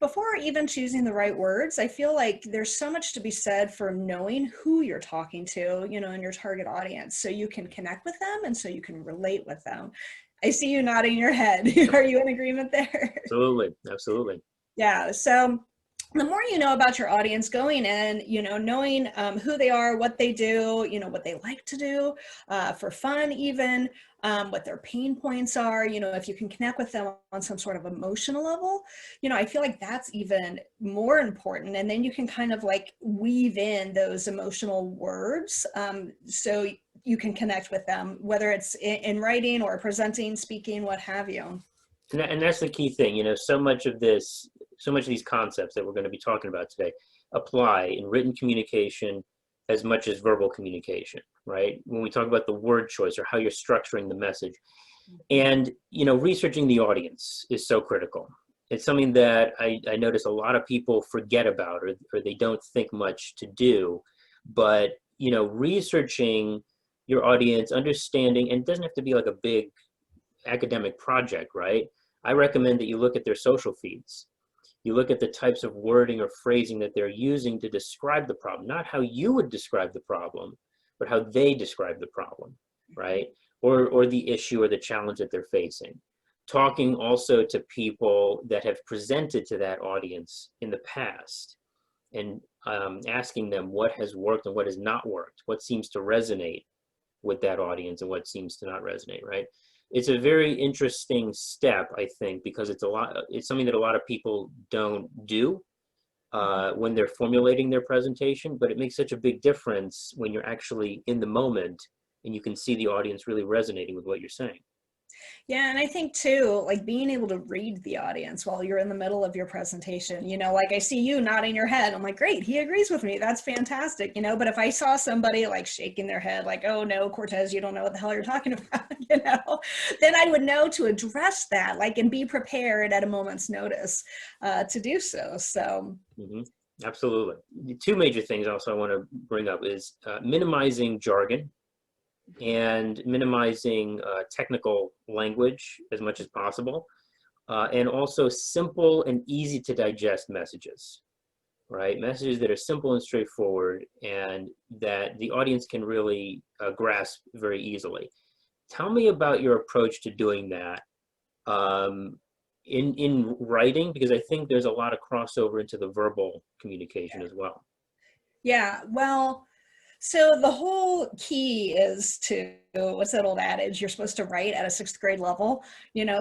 before even choosing the right words, I feel like there's so much to be said for knowing who you're talking to, in your target audience, so you can connect with them and so you can relate with them. I see you nodding your head. Are you in agreement there? Absolutely. Absolutely. Yeah. So the more you know about your audience going in, knowing who they are, what they do, what they like to do for fun, even what their pain points are, if you can connect with them on some sort of emotional level, I feel like that's even more important. And then you can kind of like weave in those emotional words so you can connect with them, whether it's in writing or presenting, speaking, what have you. And that's the key thing. So much of these concepts that we're going to be talking about today apply in written communication as much as verbal communication, right? When we talk about the word choice or how you're structuring the message. And, researching the audience is so critical. It's something that I notice a lot of people forget about, or they don't think much to do. But, researching your audience, understanding, and it doesn't have to be like a big academic project, right? I recommend that you look at their social feeds. You look at the types of wording or phrasing that they're using to describe the problem, not how you would describe the problem, but how they describe the problem, right? Or the issue or the challenge that they're facing. Talking also to people that have presented to that audience in the past, and asking them what has worked and what has not worked, what seems to resonate with that audience and what seems to not resonate, right? It's a very interesting step, I think, because it's something that a lot of people don't do when they're formulating their presentation, but it makes such a big difference when you're actually in the moment and you can see the audience really resonating with what you're saying. Yeah, and I think too, like being able to read the audience while you're in the middle of your presentation, like I see you nodding your head. I'm like, great, he agrees with me. That's fantastic, but if I saw somebody like shaking their head, like, oh no, Cortez, you don't know what the hell you're talking about, then I would know to address that, like, and be prepared at a moment's notice to do so. So. Mm-hmm. Absolutely. The two major things also I want to bring up is minimizing jargon and minimizing technical language as much as possible, and also simple and easy to digest messages, right? Messages that are simple and straightforward and that the audience can really grasp very easily. Tell me about your approach to doing that in writing, because I think there's a lot of crossover into the verbal communication as well. Yeah, well, so the whole key is to, what's that old adage? You're supposed to write at a 6th grade level,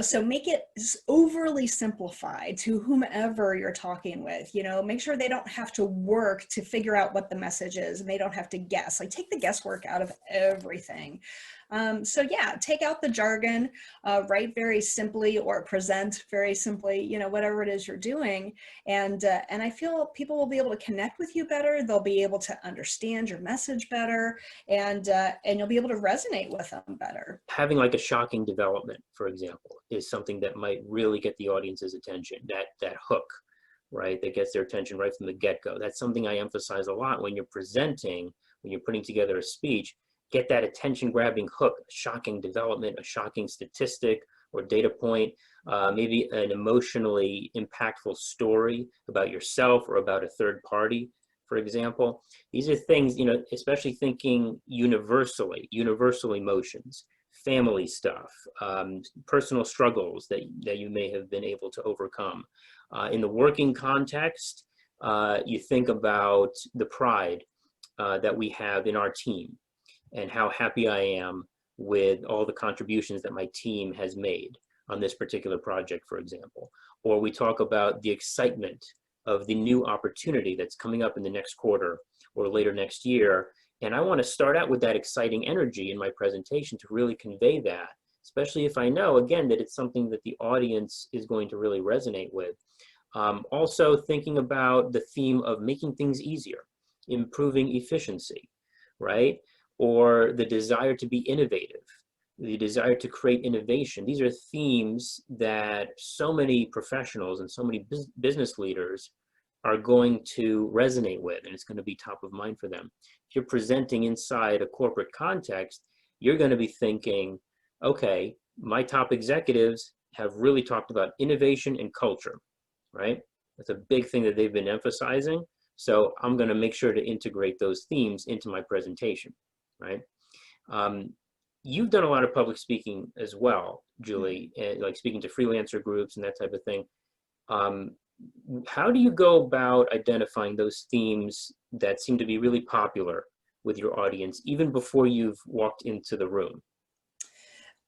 so make it overly simplified to whomever you're talking with, make sure they don't have to work to figure out what the message is, and they don't have to guess, like take the guesswork out of everything. So yeah, take out the jargon, write very simply or present very simply, whatever it is you're doing. And I feel people will be able to connect with you better. They'll be able to understand your message better, and you'll be able to resonate with them better. Having like a shocking development, for example, is something that might really get the audience's attention, that hook, right? That gets their attention right from the get-go. That's something I emphasize a lot when you're presenting, when you're putting together a speech. Get that attention-grabbing hook, a shocking development, a shocking statistic or data point, maybe an emotionally impactful story about yourself or about a third party, for example. These are things, especially thinking universal emotions, family stuff, personal struggles that you may have been able to overcome. In the working context, you think about the pride that we have in our team, and how happy I am with all the contributions that my team has made on this particular project, for example. Or we talk about the excitement of the new opportunity that's coming up in the next quarter or later next year. And I want to start out with that exciting energy in my presentation to really convey that, especially if I know, again, that it's something that the audience is going to really resonate with. Also thinking about the theme of making things easier, improving efficiency, right? Or the desire to be innovative, the desire to create innovation. These are themes that so many professionals and so many business leaders are going to resonate with, and it's going to be top of mind for them. If you're presenting inside a corporate context, you're going to be thinking, okay, my top executives have really talked about innovation and culture, right? That's a big thing that they've been emphasizing. So I'm going to make sure to integrate those themes into my presentation, right? You've done a lot of public speaking as well, Julie, like speaking to freelancer groups and that type of thing. How do you go about identifying those themes that seem to be really popular with your audience, even before you've walked into the room?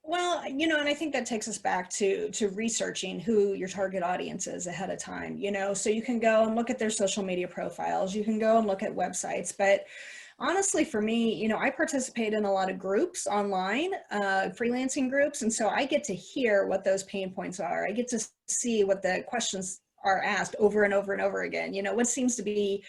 Well, you know, and I think that takes us back to researching who your target audience is ahead of time, you know, so you can go and look at their social media profiles, you can go and look at websites, but honestly, for me, you know, I participate in a lot of groups online, freelancing groups, and so I get to hear what those pain points are. I get to see what the questions are asked over and over and over again. You know, what seems to be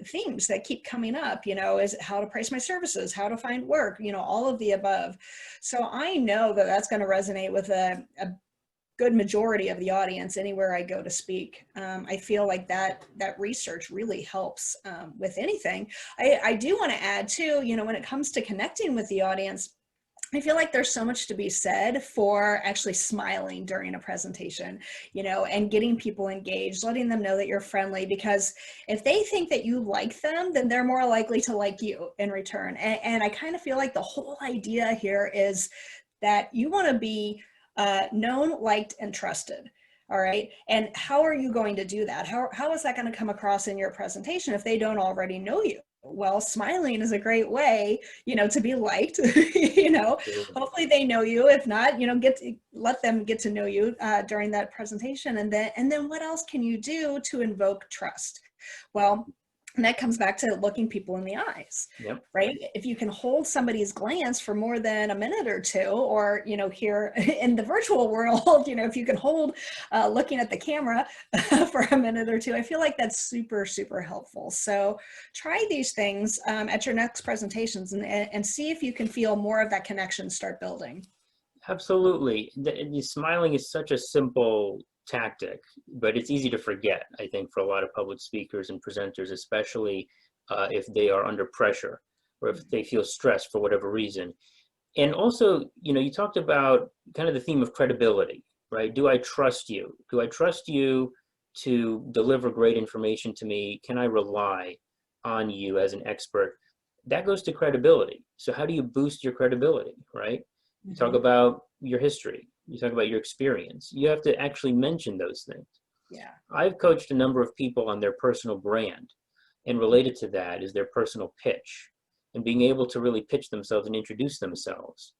themes that keep coming up, you know, is how to price my services, how to find work, you know, all of the above. So I know that that's going to resonate with a good majority of the audience anywhere I go to speak. I feel like that research really helps with anything. I do want to add too, you know, when it comes to connecting with the audience, I feel like there's so much to be said for actually smiling during a presentation, you know, and getting people engaged, letting them know that you're friendly, because if they think that you like them, then they're more likely to like you in return. And I kind of feel like the whole idea here is that you want to be known, liked, and trusted. All right. And how are you going to do that? How is that going to come across in your presentation if they don't already know you? Well, smiling is a great way, you know, to be liked. You know, hopefully they know you. If not, you know, let them get to know you during that presentation. And then what else can you do to invoke trust? Well, and that comes back to looking people in the eyes, Yep. right? If you can hold somebody's glance for more than a minute or two, or, you know, here in the virtual world, you know, if you can hold looking at the camera for a minute or two, I feel like that's super, super helpful. So try these things at your next presentations and see if you can feel more of that connection start building. Absolutely. The smiling is such a simple tactic, but it's easy to forget, I think, for a lot of public speakers and presenters, especially if they are under pressure or if they feel stressed for whatever reason. And also, you know, you talked about kind of the theme of credibility, right? Do I trust you? Do I trust you to deliver great information to me? Can I rely on you as an expert? That goes to credibility. So how do you boost your credibility, right? You talk about your history. You talk about your experience. You have to actually mention those things. Yeah. I've coached a number of people on their personal brand, and related to that is their personal pitch and being able to really pitch themselves and introduce themselves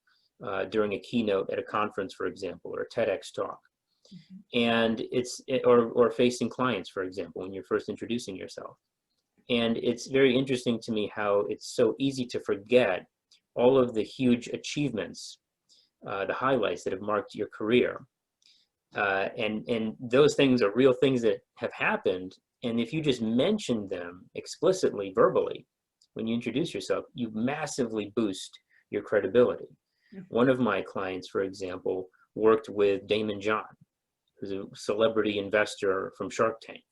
during a keynote at a conference, for example, or a TEDx talk. And or facing clients, for example, when you're first introducing yourself. And it's very interesting to me how it's so easy to forget all of the huge achievements, the highlights that have marked your career. And those things are real things that have happened. And if you just mention them explicitly, verbally, when you introduce yourself, you massively boost your credibility. One of my clients, for example, worked with Damon John, who's a celebrity investor from Shark Tank,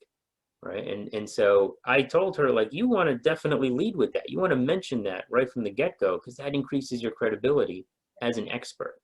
right? And so I told her, like, you want to definitely lead with that. You want to mention that right from the get-go, because that increases your credibility as an expert.